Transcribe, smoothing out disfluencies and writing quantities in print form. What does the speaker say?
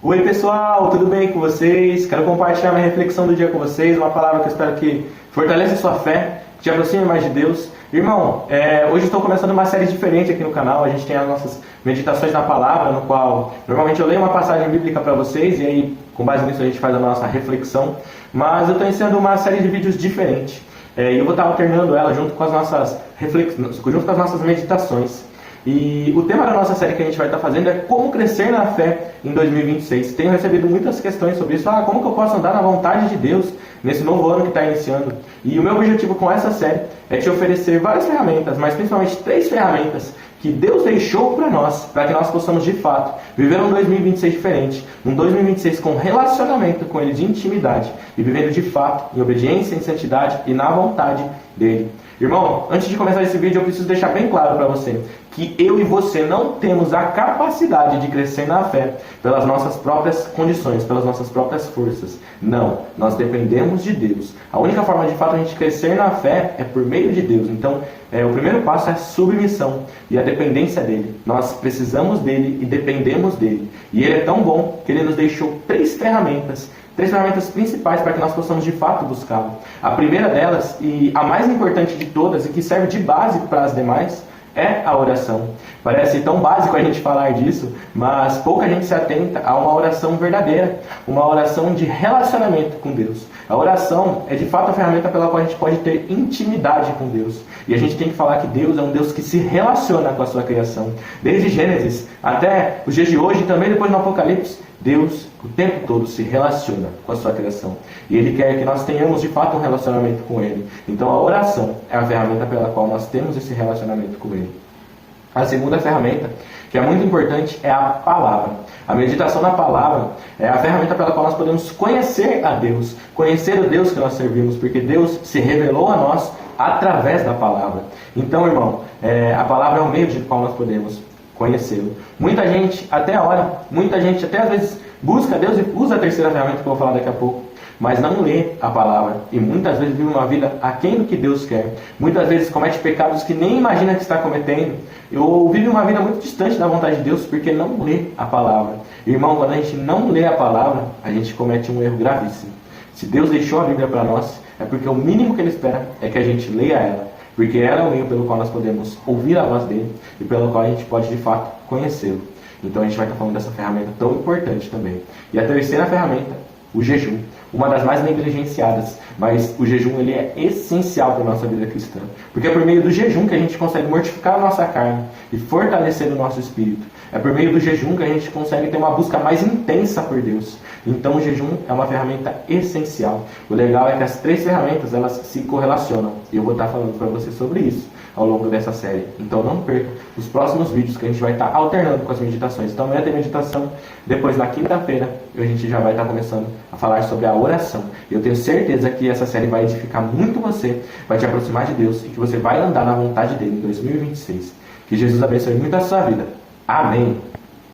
Oi pessoal, tudo bem com vocês? Quero compartilhar minha reflexão do dia com vocês, uma palavra que eu espero que fortaleça a sua fé, que te aproxime mais de Deus. Irmão, hoje estou começando uma série diferente aqui no canal. A gente tem as nossas meditações na palavra, no qual normalmente eu leio uma passagem bíblica para vocês e aí com base nisso a gente faz a nossa reflexão. Mas eu estou iniciando uma série de vídeos diferente e eu vou estar alternando ela junto com as nossas reflexões, junto com as nossas meditações. E o tema da nossa série que a gente vai estar fazendo é como crescer na fé em 2026. Tenho recebido muitas questões sobre isso. Como que eu posso andar na vontade de Deus nesse novo ano que está iniciando? E o meu objetivo com essa série é te oferecer várias ferramentas, mas principalmente 3 ferramentas que Deus deixou para nós, para que nós possamos de fato viver um 2026 diferente, um 2026 com relacionamento com Ele, de intimidade, e vivendo de fato em obediência, em santidade e na vontade dEle. Irmão, antes de começar esse vídeo eu preciso deixar bem claro para você que eu e você não temos a capacidade de crescer na fé pelas nossas próprias condições, pelas nossas próprias forças. Não, nós dependemos de Deus. A única forma de fato a gente crescer na fé é por meio de Deus. Então, o primeiro passo é a submissão e a dependência dEle. Nós precisamos dEle e dependemos dEle. E Ele é tão bom que Ele nos deixou 3 ferramentas principais para que nós possamos de fato buscá-lo. A primeira delas, e a mais importante de todas, e que serve de base para as demais, é a oração. Parece tão básico a gente falar disso, mas pouca gente se atenta a uma oração verdadeira, uma oração de relacionamento com Deus. A oração é de fato a ferramenta pela qual a gente pode ter intimidade com Deus. E a gente tem que falar que Deus é um Deus que se relaciona com a sua criação. Desde Gênesis até os dias de hoje e também depois no Apocalipse, Deus o tempo todo se relaciona com a sua criação. E Ele quer que nós tenhamos de fato um relacionamento com Ele. Então a oração é a ferramenta pela qual nós temos esse relacionamento com Ele. A segunda ferramenta, que é muito importante, é a palavra. A meditação na palavra é a ferramenta pela qual nós podemos conhecer a Deus, conhecer o Deus que nós servimos, porque Deus se revelou a nós através da palavra. Então, irmão, a palavra é o meio de qual nós podemos conhecê-lo. Muita gente até ora, muita gente até às vezes busca Deus e usa a terceira ferramenta que eu vou falar daqui a pouco, mas não lê a palavra e muitas vezes vive uma vida aquém do que Deus quer. Muitas vezes comete pecados que nem imagina que está cometendo, ou vive uma vida muito distante da vontade de Deus porque não lê a palavra. Irmão, quando a gente não lê a palavra, a gente comete um erro gravíssimo. Se Deus deixou a Bíblia para nós, é porque o mínimo que Ele espera é que a gente leia ela, porque ela é o meio pelo qual nós podemos ouvir a voz dEle e pelo qual a gente pode de fato conhecê-lo. Então a gente vai estar falando dessa ferramenta tão importante também. E a terceira ferramenta, o jejum. Uma das mais negligenciadas, mas o jejum ele é essencial para a nossa vida cristã. Porque é por meio do jejum que a gente consegue mortificar a nossa carne e fortalecer o nosso espírito. É por meio do jejum que a gente consegue ter uma busca mais intensa por Deus. Então o jejum é uma ferramenta essencial. O legal é que as 3 ferramentas elas se correlacionam. E eu vou estar falando para você sobre isso ao longo dessa série. Então não perca os próximos vídeos que a gente vai estar alternando com as meditações. Então amanhã tem meditação, depois na quinta-feira a gente já vai estar começando a falar sobre a oração. Eu tenho certeza que essa série vai edificar muito você, vai te aproximar de Deus e que você vai andar na vontade dele em 2026. Que Jesus abençoe muito a sua vida. Amém.